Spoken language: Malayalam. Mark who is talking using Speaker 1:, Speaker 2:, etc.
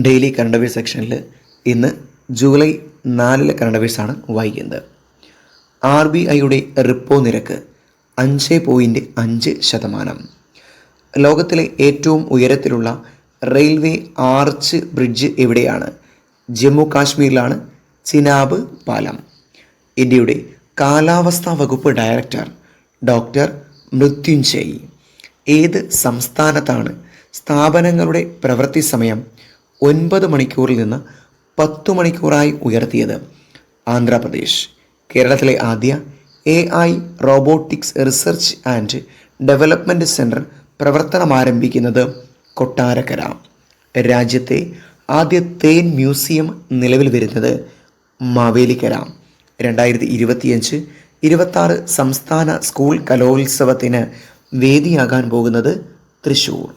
Speaker 1: ഡെയിലി കറണ്ട് അഫയേഴ്സ് സെക്ഷനിൽ ഇന്ന് ജൂലൈ 4 കറണ്ട് അഫയേഴ്സാണ് വായിക്കുന്നത്. RBIയുടെ റിപ്പോ നിരക്ക് 5.5%. ലോകത്തിലെ ഏറ്റവും ഉയരത്തിലുള്ള റെയിൽവേ ആർച്ച് ബ്രിഡ്ജ് എവിടെയാണ്? ജമ്മു കാശ്മീരിലാണ് ചിനാബ് പാലം. ഇന്ത്യയുടെ കാലാവസ്ഥാ വകുപ്പ് ഡയറക്ടർ ഡോക്ടർ മൃത്യുഞ്ജയ് ഏത് സംസ്ഥാനത്താണ് സ്ഥാപനങ്ങളുടെ പ്രവൃത്തി സമയം 9 മണിക്കൂറിൽ നിന്ന് 10 മണിക്കൂറായി ഉയർത്തിയത്? ആന്ധ്രാപ്രദേശ്. കേരളത്തിലെ ആദ്യ AI robotics research and development centre പ്രവർത്തനമാരംഭിക്കുന്നത് കൊട്ടാരക്കര. രാജ്യത്തെ ആദ്യ തേൻ മ്യൂസിയം നിലവിൽ വരുന്നത് മാവേലിക്കര. 2025-26 സംസ്ഥാന സ്കൂൾ കലോത്സവത്തിന് വേദിയാകാൻ പോകുന്നത് തൃശ്ശൂർ.